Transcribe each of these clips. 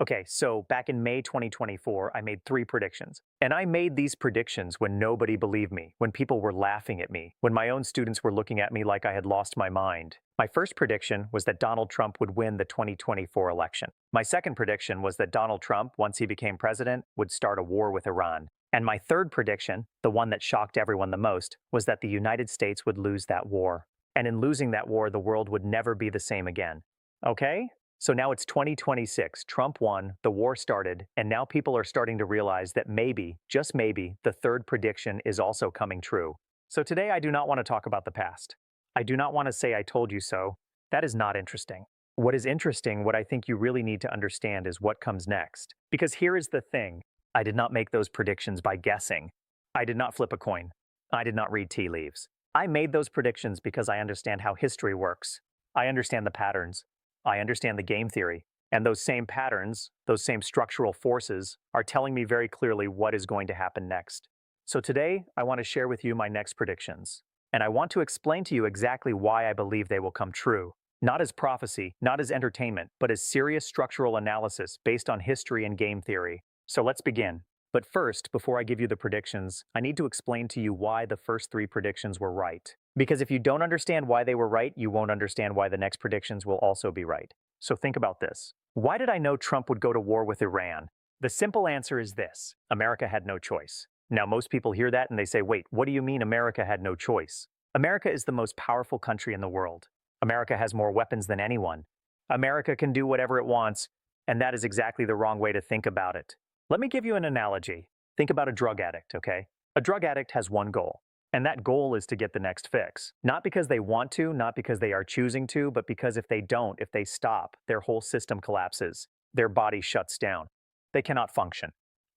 Okay, so back in May 2024, I made three predictions. And I made these predictions when nobody believed me, when people were laughing at me, when my own students were looking at me like I had lost my mind. My first prediction was that Donald Trump would win the 2024 election. My second prediction was that Donald Trump, once he became president, would start a war with Iran. And my third prediction, the one that shocked everyone the most, was that the United States would lose that war. And in losing that war, the world would never be the same again. Okay? So now it's 2026, Trump won, the war started, and now people are starting to realize that maybe, just maybe, the third prediction is also coming true. So today I do not want to talk about the past. I do not want to say I told you so. That is not interesting. What is interesting, what I think you really need to understand is what comes next. Because here is the thing. I did not make those predictions by guessing. I did not flip a coin. I did not read tea leaves. I made those predictions because I understand how history works. I understand the patterns. I understand the game theory, and those same patterns, those same structural forces, are telling me very clearly what is going to happen next. So today, I want to share with you my next predictions, and I want to explain to you exactly why I believe they will come true. Not as prophecy, not as entertainment, but as serious structural analysis based on history and game theory. So let's begin. But first, before I give you the predictions, I need to explain to you why the first three predictions were right. Because if you don't understand why they were right, you won't understand why the next predictions will also be right. So think about this. Why did I know Trump would go to war with Iran? The simple answer is this: America had no choice. Now, most people hear that and they say, wait, what do you mean America had no choice? America is the most powerful country in the world. America has more weapons than anyone. America can do whatever it wants, and that is exactly the wrong way to think about it. Let me give you an analogy. Think about a drug addict, okay? A drug addict has one goal. And that goal is to get the next fix. Not because they want to, not because they are choosing to, but because if they don't, if they stop, their whole system collapses. Their body shuts down. They cannot function.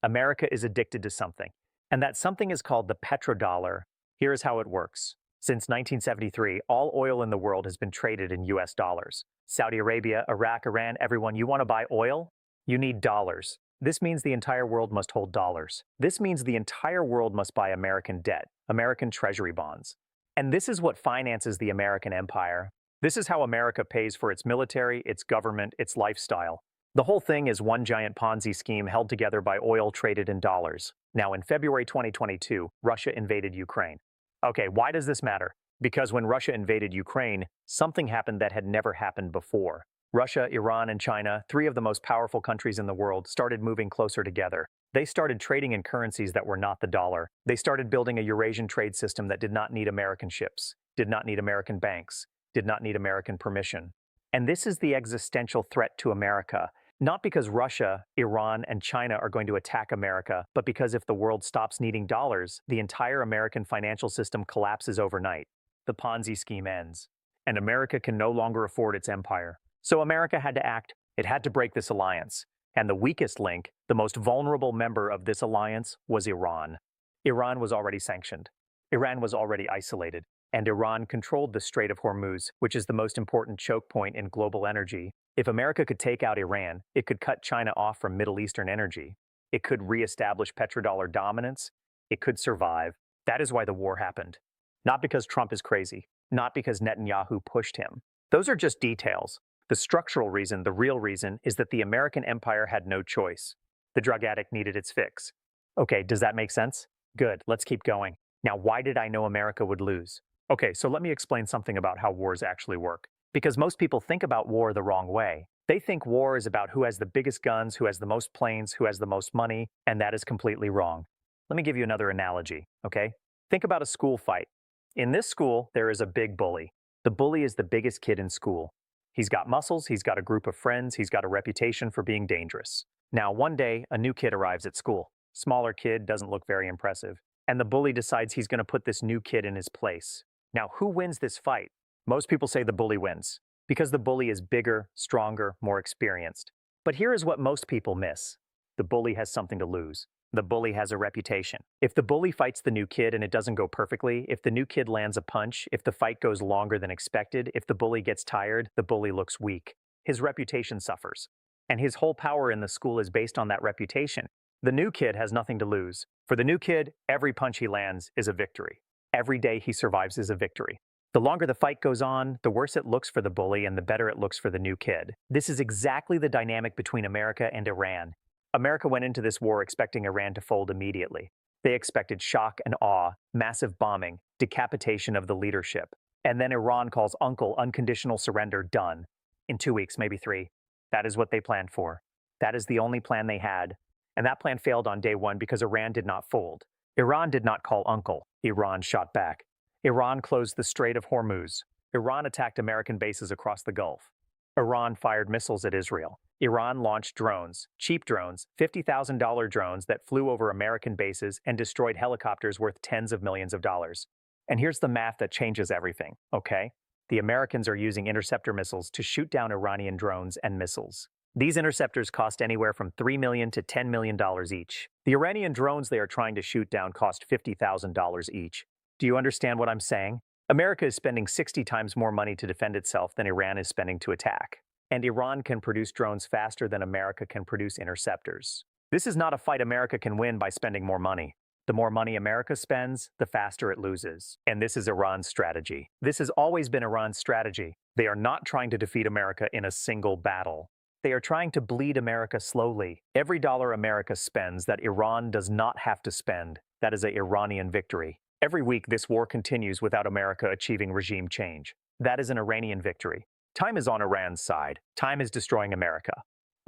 America is addicted to something. And that something is called the petrodollar. Here is how it works. Since 1973, all oil in the world has been traded in US dollars. Saudi Arabia, Iraq, Iran, everyone, you want to buy oil? You need dollars. This means the entire world must hold dollars. This means the entire world must buy American debt, American treasury bonds. And this is what finances the American empire. This is how America pays for its military, its government, its lifestyle. The whole thing is one giant Ponzi scheme held together by oil traded in dollars. Now, in February 2022, Russia invaded Ukraine. Okay, why does this matter? Because when Russia invaded Ukraine, something happened that had never happened before. Russia, Iran, and China, three of the most powerful countries in the world, started moving closer together. They started trading in currencies that were not the dollar. They started building a Eurasian trade system that did not need American ships, did not need American banks, did not need American permission. And this is the existential threat to America, not because Russia, Iran, and China are going to attack America, but because if the world stops needing dollars, the entire American financial system collapses overnight. The Ponzi scheme ends, and America can no longer afford its empire. So America had to act. It had to break this alliance. And the weakest link, the most vulnerable member of this alliance, was Iran. Iran was already sanctioned. Iran was already isolated. And Iran controlled the Strait of Hormuz, which is the most important choke point in global energy. If America could take out Iran, it could cut China off from Middle Eastern energy. It could reestablish petrodollar dominance. It could survive. That is why the war happened. Not because Trump is crazy. Not because Netanyahu pushed him. Those are just details. The structural reason, the real reason, is that the American empire had no choice. The drug addict needed its fix. Okay, does that make sense? Good, let's keep going. Now, why did I know America would lose? Okay, so let me explain something about how wars actually work. Because most people think about war the wrong way. They think war is about who has the biggest guns, who has the most planes, who has the most money, and that is completely wrong. Let me give you another analogy, okay? Think about a school fight. In this school, there is a big bully. The bully is the biggest kid in school. He's got muscles, he's got a group of friends, he's got a reputation for being dangerous. Now, one day, a new kid arrives at school. Smaller kid, doesn't look very impressive. And the bully decides he's going to put this new kid in his place. Now, who wins this fight? Most people say the bully wins, because the bully is bigger, stronger, more experienced. But here is what most people miss. The bully has something to lose. The bully has a reputation. If the bully fights the new kid and it doesn't go perfectly, if the new kid lands a punch, if the fight goes longer than expected, if the bully gets tired, the bully looks weak. His reputation suffers. And his whole power in the school is based on that reputation. The new kid has nothing to lose. For the new kid, every punch he lands is a victory. Every day he survives is a victory. The longer the fight goes on, the worse it looks for the bully and the better it looks for the new kid. This is exactly the dynamic between America and Iran. America went into this war expecting Iran to fold immediately. They expected shock and awe, massive bombing, decapitation of the leadership. And then Iran calls uncle unconditional surrender done. In 2 weeks, maybe 3. That is what they planned for. That is the only plan they had. And that plan failed on day 1 because Iran did not fold. Iran did not call uncle. Iran shot back. Iran closed the Strait of Hormuz. Iran attacked American bases across the Gulf. Iran fired missiles at Israel. Iran launched drones, cheap drones, $50,000 drones that flew over American bases and destroyed helicopters worth tens of millions of dollars. And here's the math that changes everything, okay? The Americans are using interceptor missiles to shoot down Iranian drones and missiles. These interceptors cost anywhere from $3 million to $10 million each. The Iranian drones they are trying to shoot down cost $50,000 each. Do you understand what I'm saying? America is spending 60 times more money to defend itself than Iran is spending to attack. And Iran can produce drones faster than America can produce interceptors. This is not a fight America can win by spending more money. The more money America spends, the faster it loses. And this is Iran's strategy. This has always been Iran's strategy. They are not trying to defeat America in a single battle. They are trying to bleed America slowly. Every dollar America spends that Iran does not have to spend, that is an Iranian victory. Every week, this war continues without America achieving regime change. That is an Iranian victory. Time is on Iran's side. Time is destroying America.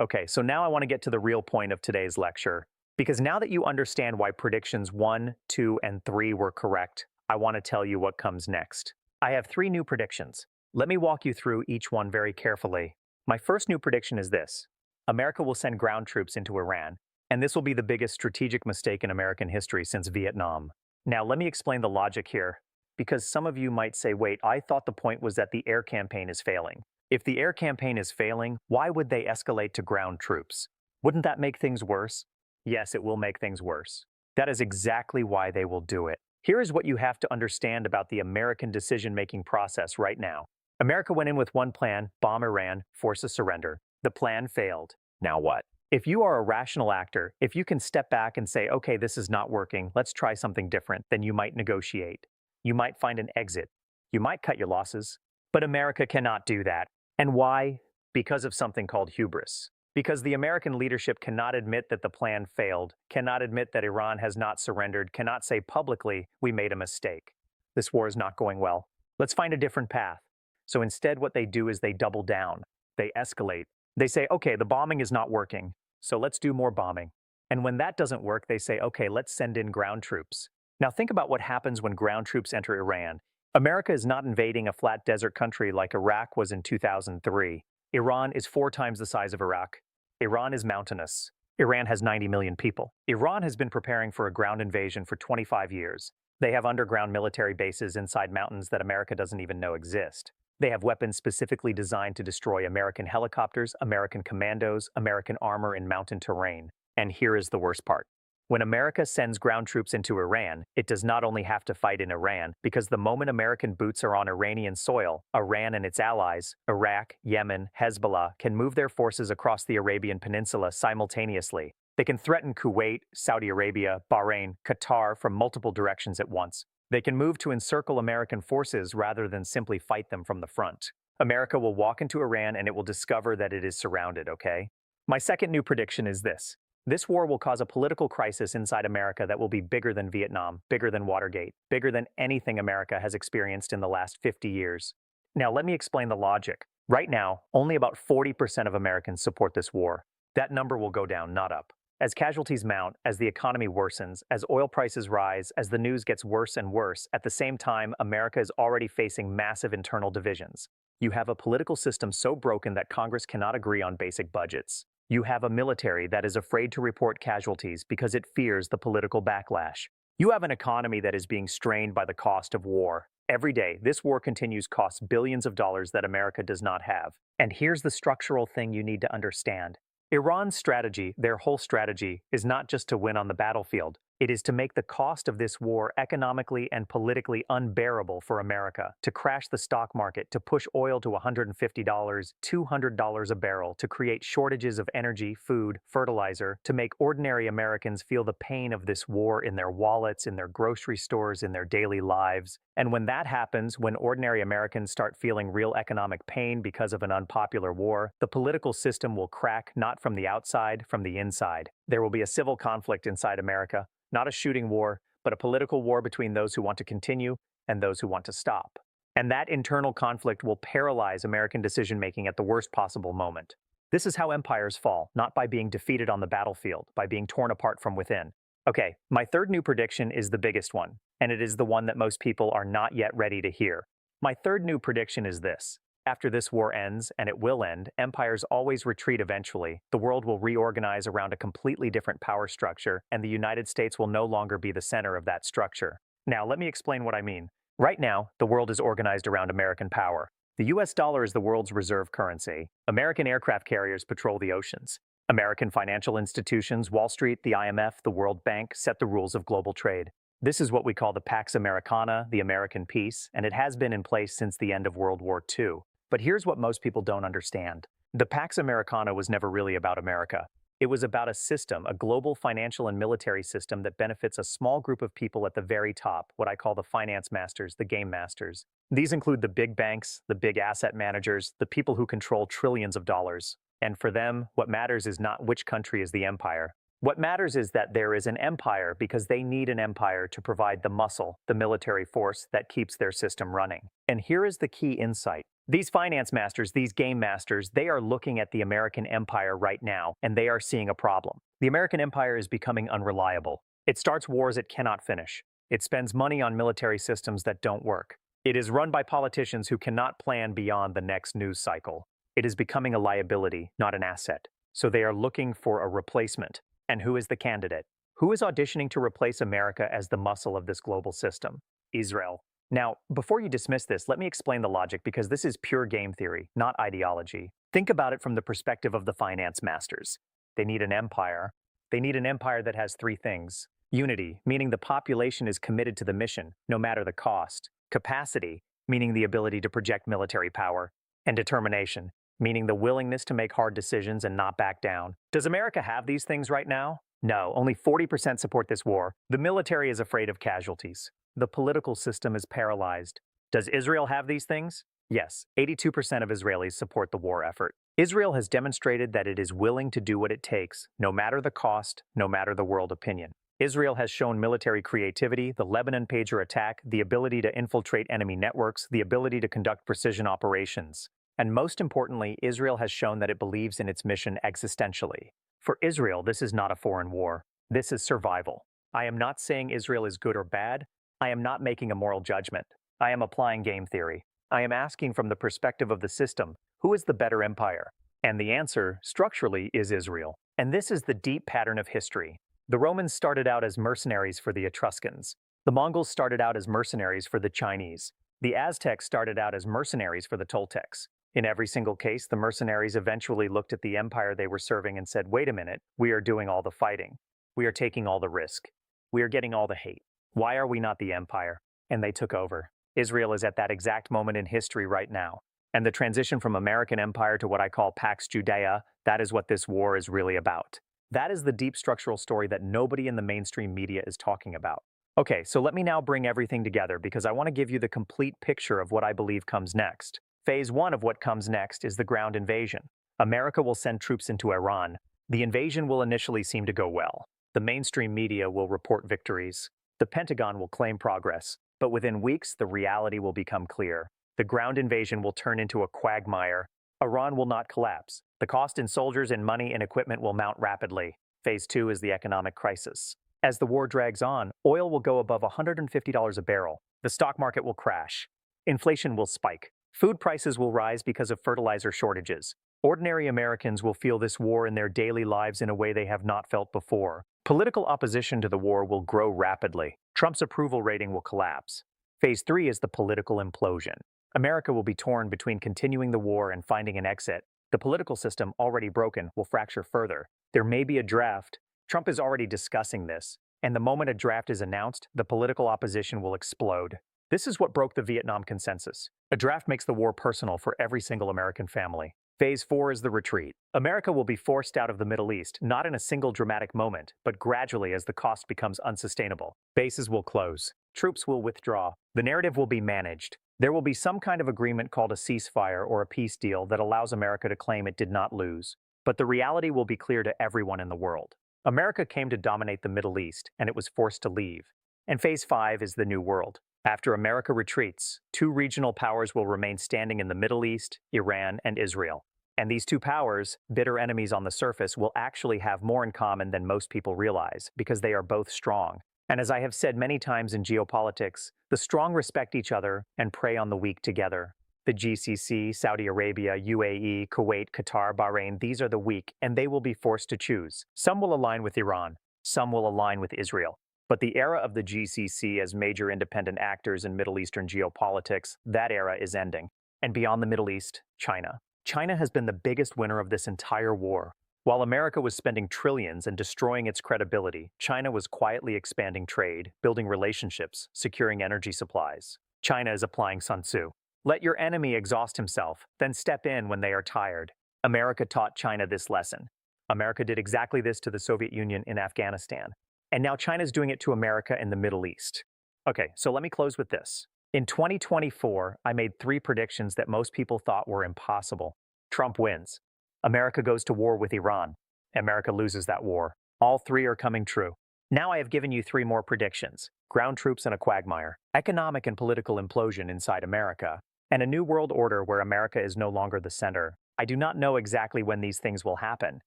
Okay, so now I want to get to the real point of today's lecture. Because now that you understand why predictions 1, 2, and 3 were correct, I want to tell you what comes next. I have 3 new predictions. Let me walk you through each one very carefully. My first new prediction is this. America will send ground troops into Iran, and this will be the biggest strategic mistake in American history since Vietnam. Now, let me explain the logic here, because some of you might say, wait, I thought the point was that the air campaign is failing. If the air campaign is failing, why would they escalate to ground troops? Wouldn't that make things worse? Yes, it will make things worse. That is exactly why they will do it. Here is what you have to understand about the American decision-making process right now. America went in with one plan, bomb Iran, force a surrender. The plan failed. Now what? If you are a rational actor, if you can step back and say, okay, this is not working, let's try something different, then you might negotiate. You might find an exit. You might cut your losses. But America cannot do that. And why? Because of something called hubris. Because the American leadership cannot admit that the plan failed, cannot admit that Iran has not surrendered, cannot say publicly, we made a mistake. This war is not going well. Let's find a different path. So instead, what they do is they double down. They escalate. They say, okay, the bombing is not working, so let's do more bombing. And when that doesn't work, they say, okay, let's send in ground troops. Now think about what happens when ground troops enter Iran. America is not invading a flat desert country like Iraq was in 2003. Iran is 4 times the size of Iraq. Iran is mountainous. Iran has 90 million people. Iran has been preparing for a ground invasion for 25 years. They have underground military bases inside mountains that America doesn't even know exist. They have weapons specifically designed to destroy American helicopters, American commandos, American armor in mountain terrain. And here is the worst part. When America sends ground troops into Iran, it does not only have to fight in Iran, because the moment American boots are on Iranian soil, Iran and its allies, Iraq, Yemen, Hezbollah, can move their forces across the Arabian Peninsula simultaneously. They can threaten Kuwait, Saudi Arabia, Bahrain, Qatar from multiple directions at once. They can move to encircle American forces rather than simply fight them from the front. America will walk into Iran and it will discover that it is surrounded, okay? My second new prediction is this. This war will cause a political crisis inside America that will be bigger than Vietnam, bigger than Watergate, bigger than anything America has experienced in the last 50 years. Now, let me explain the logic. Right now, only about 40% of Americans support this war. That number will go down, not up. As casualties mount, as the economy worsens, as oil prices rise, as the news gets worse and worse, at the same time, America is already facing massive internal divisions. You have a political system so broken that Congress cannot agree on basic budgets. You have a military that is afraid to report casualties because it fears the political backlash. You have an economy that is being strained by the cost of war. Every day, this war continues costs billions of dollars that America does not have. And here's the structural thing you need to understand. Iran's strategy, their whole strategy, is not just to win on the battlefield. It is to make the cost of this war economically and politically unbearable for America, to crash the stock market, to push oil to $150, $200 a barrel, to create shortages of energy, food, fertilizer, to make ordinary Americans feel the pain of this war in their wallets, in their grocery stores, in their daily lives. And when that happens, when ordinary Americans start feeling real economic pain because of an unpopular war, the political system will crack not from the outside, from the inside. There will be a civil conflict inside America. Not a shooting war, but a political war between those who want to continue and those who want to stop. And that internal conflict will paralyze American decision-making at the worst possible moment. This is how empires fall, not by being defeated on the battlefield, by being torn apart from within. Okay, my third new prediction is the biggest one, and it is the one that most people are not yet ready to hear. My third new prediction is this. After this war ends, and it will end, empires always retreat eventually. The world will reorganize around a completely different power structure, and the United States will no longer be the center of that structure. Now, let me explain what I mean. Right now, the world is organized around American power. The US dollar is the world's reserve currency. American aircraft carriers patrol the oceans. American financial institutions, Wall Street, the IMF, the World Bank, set the rules of global trade. This is what we call the Pax Americana, the American peace, and it has been in place since the end of World War II. But here's what most people don't understand. The Pax Americana was never really about America. It was about a system, a global financial and military system that benefits a small group of people at the very top, what I call the finance masters, the game masters. These include the big banks, the big asset managers, the people who control trillions of dollars. And for them, what matters is not which country is the empire. What matters is that there is an empire because they need an empire to provide the muscle, the military force that keeps their system running. And here is the key insight. These finance masters, these game masters, they are looking at the American empire right now, and they are seeing a problem. The American empire is becoming unreliable. It starts wars it cannot finish. It spends money on military systems that don't work. It is run by politicians who cannot plan beyond the next news cycle. It is becoming a liability, not an asset. So they are looking for a replacement. And who is the candidate? Who is auditioning to replace America as the muscle of this global system? Israel. Now, before you dismiss this, let me explain the logic because this is pure game theory, not ideology. Think about it from the perspective of the finance masters. They need an empire. They need an empire that has three things. Unity, meaning the population is committed to the mission, no matter the cost. Capacity, meaning the ability to project military power. And determination, meaning the willingness to make hard decisions and not back down. Does America have these things right now? No, only 40% support this war. The military is afraid of casualties. The political system is paralyzed. Does Israel have these things? Yes, 82% of Israelis support the war effort. Israel has demonstrated that it is willing to do what it takes, no matter the cost, no matter the world opinion. Israel has shown military creativity, the Lebanon pager attack, the ability to infiltrate enemy networks, the ability to conduct precision operations. And most importantly, Israel has shown that it believes in its mission existentially. For Israel, this is not a foreign war. This is survival. I am not saying Israel is good or bad. I am not making a moral judgment. I am applying game theory. I am asking from the perspective of the system, who is the better empire? And the answer, structurally, is Israel. And this is the deep pattern of history. The Romans started out as mercenaries for the Etruscans. The Mongols started out as mercenaries for the Chinese. The Aztecs started out as mercenaries for the Toltecs. In every single case, the mercenaries eventually looked at the empire they were serving and said, wait a minute, we are doing all the fighting. We are taking all the risk. We are getting all the hate. Why are we not the empire? And they took over. Israel is at that exact moment in history right now. And the transition from American empire to what I call Pax Judea, that is what this war is really about. That is the deep structural story that nobody in the mainstream media is talking about. Okay, so let me now bring everything together because I want to give you the complete picture of what I believe comes next. Phase 1 of what comes next is the ground invasion. America will send troops into Iran. The invasion will initially seem to go well. The mainstream media will report victories. The Pentagon will claim progress. But within weeks, the reality will become clear. The ground invasion will turn into a quagmire. Iran will not collapse. The cost in soldiers and money and equipment will mount rapidly. Phase 2 is the economic crisis. As the war drags on, oil will go above $150 a barrel. The stock market will crash. Inflation will spike. Food prices will rise because of fertilizer shortages. Ordinary Americans will feel this war in their daily lives in a way they have not felt before. Political opposition to the war will grow rapidly. Trump's approval rating will collapse. Phase 3 is the political implosion. America will be torn between continuing the war and finding an exit. The political system, already broken, will fracture further. There may be a draft. Trump is already discussing this. And the moment a draft is announced, the political opposition will explode. This is what broke the Vietnam Consensus. A draft makes the war personal for every single American family. Phase 4 is the retreat. America will be forced out of the Middle East, not in a single dramatic moment, but gradually as the cost becomes unsustainable. Bases will close. Troops will withdraw. The narrative will be managed. There will be some kind of agreement called a ceasefire or a peace deal that allows America to claim it did not lose. But the reality will be clear to everyone in the world. America came to dominate the Middle East, and it was forced to leave. And Phase 5 is the New World. After America retreats, two regional powers will remain standing in the Middle East, Iran and Israel. And these two powers, bitter enemies on the surface, will actually have more in common than most people realize, because they are both strong. And as I have said many times in geopolitics, the strong respect each other and prey on the weak together. The GCC, Saudi Arabia, UAE, Kuwait, Qatar, Bahrain, these are the weak, and they will be forced to choose. Some will align with Iran, some will align with Israel. But the era of the GCC as major independent actors in Middle Eastern geopolitics, that era is ending. And beyond the Middle East, China. China has been the biggest winner of this entire war. While America was spending trillions and destroying its credibility, China was quietly expanding trade, building relationships, securing energy supplies. China is applying Sun Tzu. Let your enemy exhaust himself, then step in when they are tired. America taught China this lesson. America did exactly this to the Soviet Union in Afghanistan. And now China's doing it to America in the Middle East. Okay, so let me close with this. In 2024, I made 3 predictions that most people thought were impossible. Trump wins. America goes to war with Iran. America loses that war. All 3 are coming true. Now I have given you 3 more predictions. Ground troops in a quagmire, economic and political implosion inside America, and a new world order where America is no longer the center. I do not know exactly when these things will happen.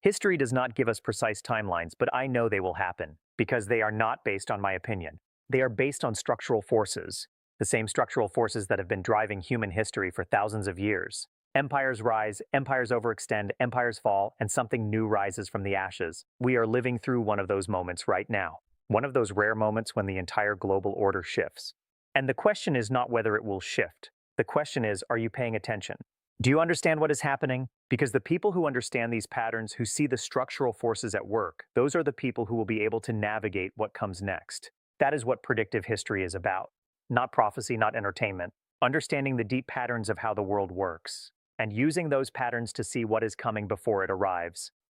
History does not give us precise timelines, but I know they will happen, because they are not based on my opinion. They are based on structural forces, the same structural forces that have been driving human history for thousands of years. Empires rise, empires overextend, empires fall, and something new rises from the ashes. We are living through one of those moments right now. One of those rare moments when the entire global order shifts. And the question is not whether it will shift. The question is, are you paying attention? Do you understand what is happening? Because the people who understand these patterns, who see the structural forces at work, those are the people who will be able to navigate what comes next. That is what predictive history is about. Not prophecy, not entertainment. Understanding the deep patterns of how the world works, and using those patterns to see what is coming before it arrives.